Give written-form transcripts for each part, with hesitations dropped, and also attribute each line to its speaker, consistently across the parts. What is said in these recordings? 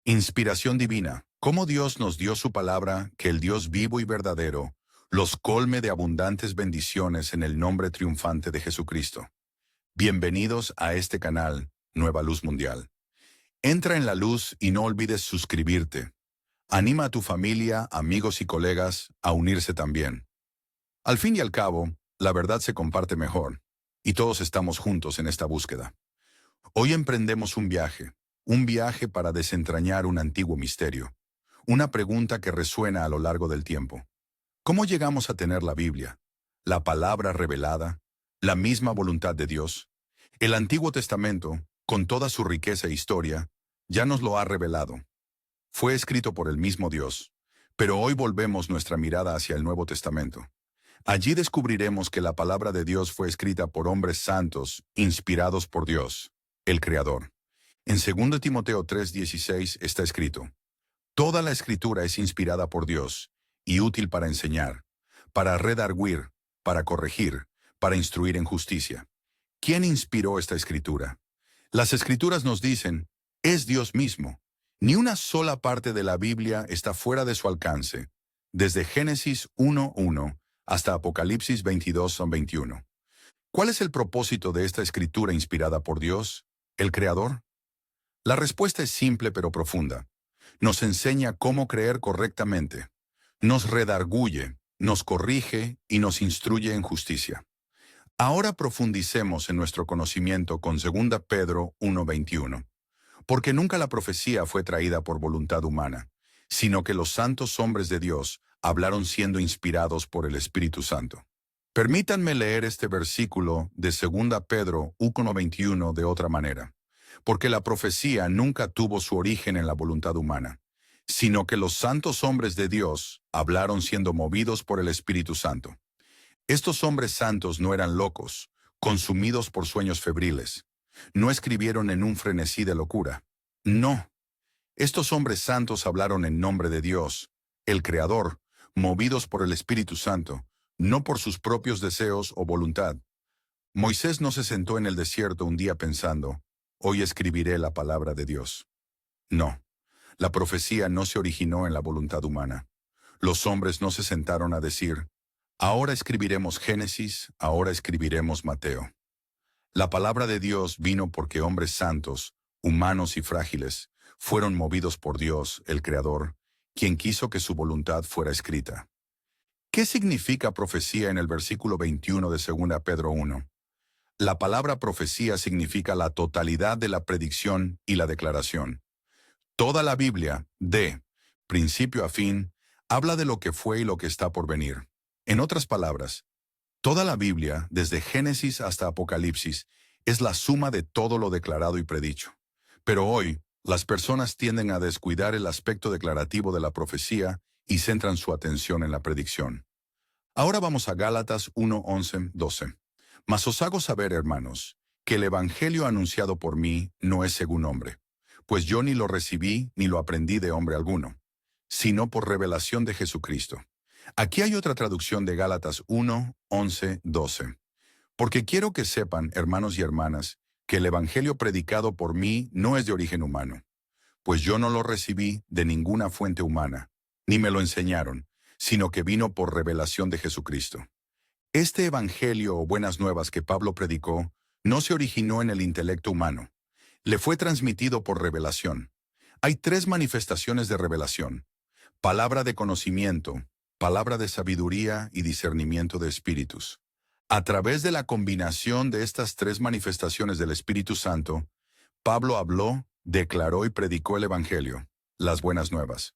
Speaker 1: Inspiración divina. Cómo Dios nos dio su palabra, que el Dios vivo y verdadero los colme de abundantes bendiciones en el nombre triunfante de Jesucristo. Bienvenidos a este canal, Nueva Luz Mundial. Entra en la luz y no olvides suscribirte. Anima a tu familia, amigos y colegas a unirse también. Al fin y al cabo, la verdad se comparte mejor, y todos estamos juntos en esta búsqueda. Hoy emprendemos un viaje para desentrañar un antiguo misterio, una pregunta que resuena a lo largo del tiempo. ¿Cómo llegamos a tener la Biblia, la palabra revelada, la misma voluntad de Dios? El Antiguo Testamento, con toda su riqueza e historia, ya nos lo ha revelado. Fue escrito por el mismo Dios, pero hoy volvemos nuestra mirada hacia el Nuevo Testamento. Allí descubriremos que la palabra de Dios fue escrita por hombres santos, inspirados por Dios, el Creador. En 2 Timoteo 3:16 está escrito: Toda la Escritura es inspirada por Dios y útil para enseñar, para redarguir, para corregir, para instruir en justicia. ¿Quién inspiró esta Escritura? Las Escrituras nos dicen, es Dios mismo. Ni una sola parte de la Biblia está fuera de su alcance, desde Génesis 1:1 hasta Apocalipsis 22:21. ¿Cuál es el propósito de esta Escritura inspirada por Dios, el Creador? La respuesta es simple pero profunda. Nos enseña cómo creer correctamente. Nos redarguye, nos corrige y nos instruye en justicia. Ahora profundicemos en nuestro conocimiento con 2 Pedro 1:21. Porque nunca la profecía fue traída por voluntad humana, sino que los santos hombres de Dios hablaron siendo inspirados por el Espíritu Santo. Permítanme leer este versículo de 2 Pedro 1:21 de otra manera. Porque la profecía nunca tuvo su origen en la voluntad humana, sino que los santos hombres de Dios hablaron siendo movidos por el Espíritu Santo. Estos hombres santos no eran locos, consumidos por sueños febriles. No escribieron en un frenesí de locura. No. Estos hombres santos hablaron en nombre de Dios, el Creador, movidos por el Espíritu Santo, no por sus propios deseos o voluntad. Moisés no se sentó en el desierto un día pensando, hoy escribiré la palabra de Dios. No, la profecía no se originó en la voluntad humana. Los hombres no se sentaron a decir, ahora escribiremos Génesis, ahora escribiremos Mateo. La palabra de Dios vino porque hombres santos, humanos y frágiles, fueron movidos por Dios, el Creador, quien quiso que su voluntad fuera escrita. ¿Qué significa profecía en el versículo 21 de 2 Pedro 1? La palabra profecía significa la totalidad de la predicción y la declaración. Toda la Biblia, de principio a fin, habla de lo que fue y lo que está por venir. En otras palabras, toda la Biblia, desde Génesis hasta Apocalipsis, es la suma de todo lo declarado y predicho. Pero hoy, las personas tienden a descuidar el aspecto declarativo de la profecía y centran su atención en la predicción. Ahora vamos a Gálatas 1:11-12. Mas os hago saber, hermanos, que el evangelio anunciado por mí no es según hombre, pues yo ni lo recibí ni lo aprendí de hombre alguno, sino por revelación de Jesucristo. Aquí hay otra traducción de Gálatas 1:11-12. Porque quiero que sepan, hermanos y hermanas, que el evangelio predicado por mí no es de origen humano, pues yo no lo recibí de ninguna fuente humana, ni me lo enseñaron, sino que vino por revelación de Jesucristo. Este evangelio o buenas nuevas que Pablo predicó no se originó en el intelecto humano. Le fue transmitido por revelación. Hay tres manifestaciones de revelación: palabra de conocimiento, palabra de sabiduría y discernimiento de espíritus. A través de la combinación de estas tres manifestaciones del Espíritu Santo, Pablo habló, declaró y predicó el evangelio, las buenas nuevas.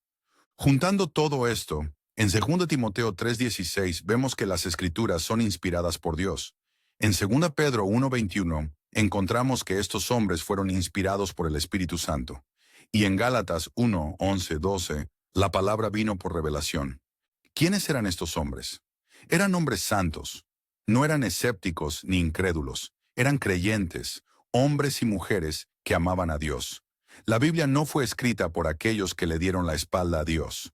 Speaker 1: Juntando todo esto, en 2 Timoteo 3:16 vemos que las Escrituras son inspiradas por Dios. En 2 Pedro 1:21 encontramos que estos hombres fueron inspirados por el Espíritu Santo. Y en Gálatas 1:11-12, la palabra vino por revelación. ¿Quiénes eran estos hombres? Eran hombres santos. No eran escépticos ni incrédulos. Eran creyentes, hombres y mujeres que amaban a Dios. La Biblia no fue escrita por aquellos que le dieron la espalda a Dios.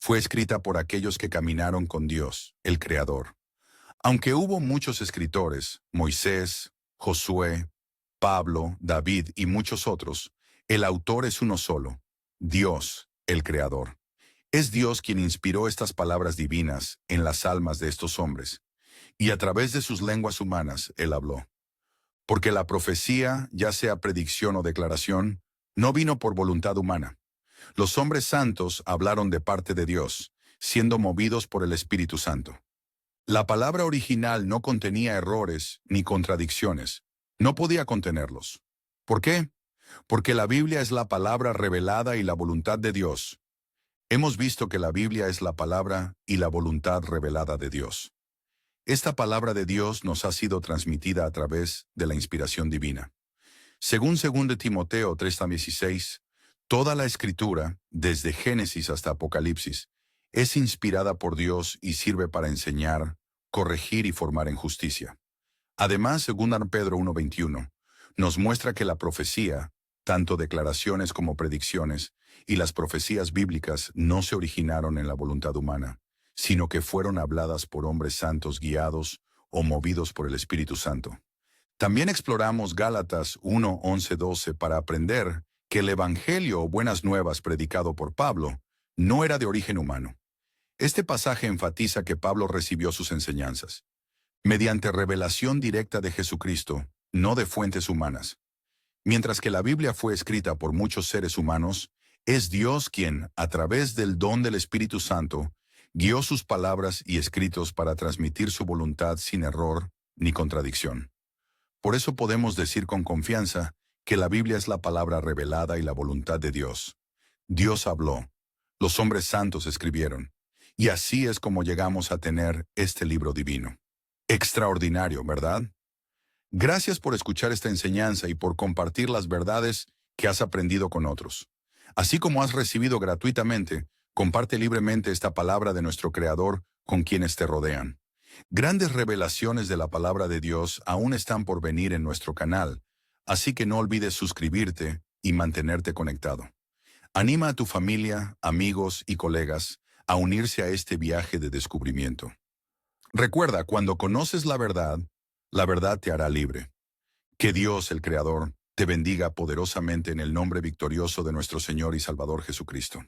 Speaker 1: Fue escrita por aquellos que caminaron con Dios, el Creador. Aunque hubo muchos escritores, Moisés, Josué, Pablo, David y muchos otros, el autor es uno solo, Dios, el Creador. Es Dios quien inspiró estas palabras divinas en las almas de estos hombres, y a través de sus lenguas humanas Él habló. Porque la profecía, ya sea predicción o declaración, no vino por voluntad humana. Los hombres santos hablaron de parte de Dios, siendo movidos por el Espíritu Santo. La palabra original no contenía errores ni contradicciones. No podía contenerlos. ¿Por qué? Porque la Biblia es la palabra revelada y la voluntad de Dios. Hemos visto que la Biblia es la palabra y la voluntad revelada de Dios. Esta palabra de Dios nos ha sido transmitida a través de la inspiración divina. Según 2 Timoteo 3:16, toda la Escritura, desde Génesis hasta Apocalipsis, es inspirada por Dios y sirve para enseñar, corregir y formar en justicia. Además, según Pedro 1:21, nos muestra que la profecía, tanto declaraciones como predicciones, y las profecías bíblicas no se originaron en la voluntad humana, sino que fueron habladas por hombres santos guiados o movidos por el Espíritu Santo. También exploramos Gálatas 1:11-12 para aprender que el Evangelio o buenas nuevas predicado por Pablo no era de origen humano. Este pasaje enfatiza que Pablo recibió sus enseñanzas mediante revelación directa de Jesucristo, no de fuentes humanas. Mientras que la Biblia fue escrita por muchos seres humanos, es Dios quien, a través del don del Espíritu Santo, guió sus palabras y escritos para transmitir su voluntad sin error ni contradicción. Por eso podemos decir con confianza que la Biblia es la palabra revelada y la voluntad de Dios. Dios habló, los hombres santos escribieron, y así es como llegamos a tener este libro divino. Extraordinario, ¿verdad? Gracias por escuchar esta enseñanza y por compartir las verdades que has aprendido con otros. Así como has recibido gratuitamente, comparte libremente esta palabra de nuestro Creador con quienes te rodean. Grandes revelaciones de la palabra de Dios aún están por venir en nuestro canal, así que no olvides suscribirte y mantenerte conectado. Anima a tu familia, amigos y colegas a unirse a este viaje de descubrimiento. Recuerda, cuando conoces la verdad te hará libre. Que Dios, el Creador, te bendiga poderosamente en el nombre victorioso de nuestro Señor y Salvador Jesucristo.